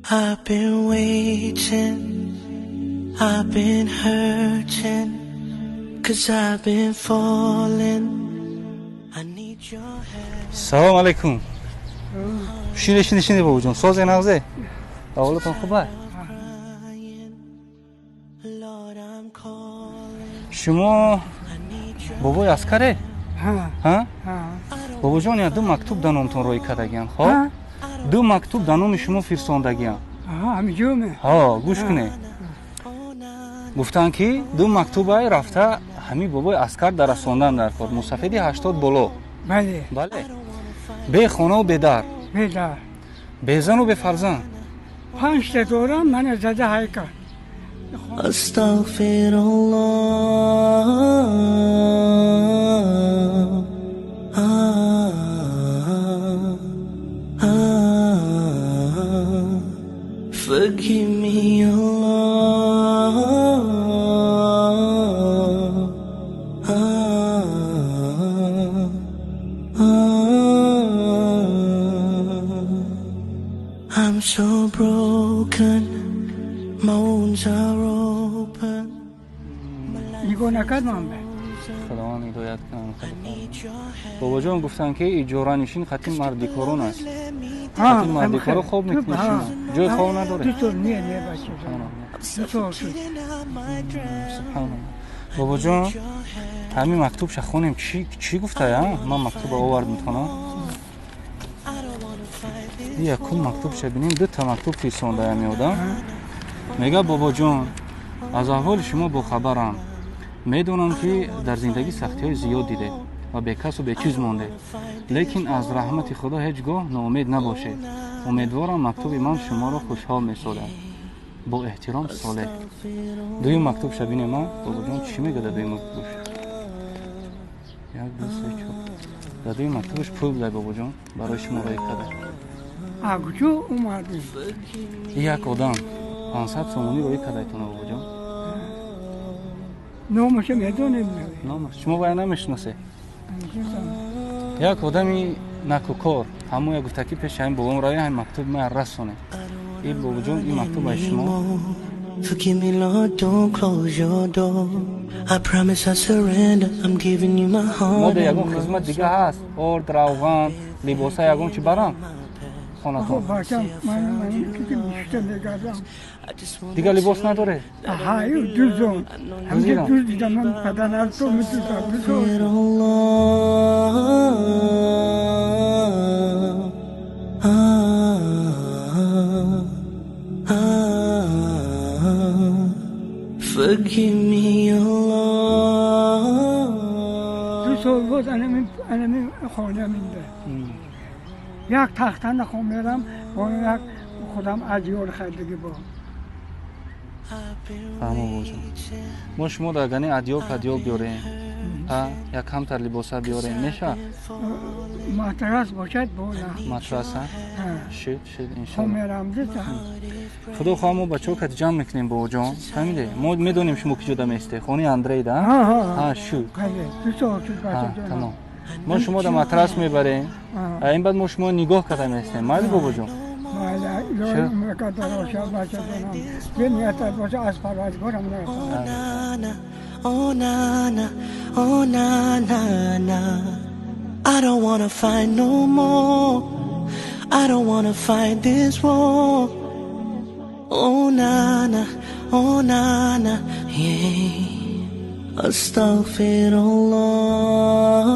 I've been waiting, I've been hurting, 'cause I've been falling. I need your help. Салом алейкум. Шини бобоҷон, созе нағзе? Аҳволатон хуб аст? Lord, I'm calling. Шумо бобои Аскаре? Ҳа? Бобоҷон, я ду мактуб дар номтон роӣ кардагиям, хоб? Ду мактуб дар номи шумо фирсондагиям. ҳамиҷоме? Ҳо, гӯш кунед. Гуфтанд ки ду мактубай рафта ҳамин бобои Аскар дар расондан дар кор. Мусафеди 80 боло. бале. Бале. Бе хонаву бе дар. бедар. Бе зану бе фарзанд. 5 та дорам, мана зада ҳайка. Forgive me, I'm so broken, my wounds are open. нигоҳ накардам бе. Худованд ҳидоят кунад. Бобоҷон гуфтанд ки иҷоранишин хати мардикорон аст. Хати мардикоро хоб мекунед шумо. Ҷои хоб надоред? не бача. Субҳаналлах. Бобоҷон, ҳамин мактубша хонем чӣ гуфтая? Ман мактуба овардам тона. Якум мактубша бинем, дута мактуб фирсондаям ёдам. Мега бобоҷон, аз аҳволи шумо бохабарам. Медонам ки дар зиндагӣ сахтиҳои зиёд дидед ва бекасу бечиз мондед. Лекин аз раҳмати худо ҳеҷ гоҳ ноумед набошед. Умедворам мактуби ман шуморо хушҳол месозад. Бо эҳтиром, Солеҳ. Дуюм мактубша бинем. Бобоҷон, чӣ мегӯяд дар дуюм мактубаш? Як, ду, се, чор. Дар дуюм мактубаш пул будай бобоҷон, барои шумо роӣ карда. агҷо омадӣ? Як одам 500 сомонӣ роӣ кардаитона бобоҷон. номаша медонем? Номаш шумо бая намешиносед? Як одами накукор ҳамоя гуфта ки пеши ҳамин бобом равӣ ҳамин мактуб мая расонед. Ин бобоҷон, ин мактуб ба шумо. Forgive me, Lord, don't close your door. I promise I surrender, I'm giving you my heart. Мода ягон хизмат дига ҳаст. Орд, равған, либоса ягон чи барам? Хонатон. бачам, ман ки бишта мегардам. Дига либос надоред? ҳаю дузон. ҳамҷо дуз дидам, ман паданарто медузам. Forgive me, Allah. دو سال بود انمی خانه مینده. یک تخته نخوام میرم با یک خودم ادیار خریدگی با. فهمو بوجون. ما شما در گنی ادیار پدیار بیاریم. یک کمتر لباسا بیاریم میشه؟ ماتراس باشد با نه. ماتراس ها؟ شد خواهم انشالله. میرم دیتا. خدا خواهم ما بچه ها که جمع میکنیم بوجون. فهمیده؟ ما میدونیم شما کی جدا میسته. خونی اندری ده؟ ها شد. دو سال شد بچه جانم. تمام. ما شما در ماتراس میبریم. این بعد ما شما نگاه کرده میستیم. مالی بوجون. چرا؟ مکاتر روشن بچه جانم. یه نیت باشه از پروردگارم نه. Oh na na, oh na na na. I don't wanna fight no more. I don't wanna fight this war. Oh na na, oh na na, yeah. Astaghfirullah.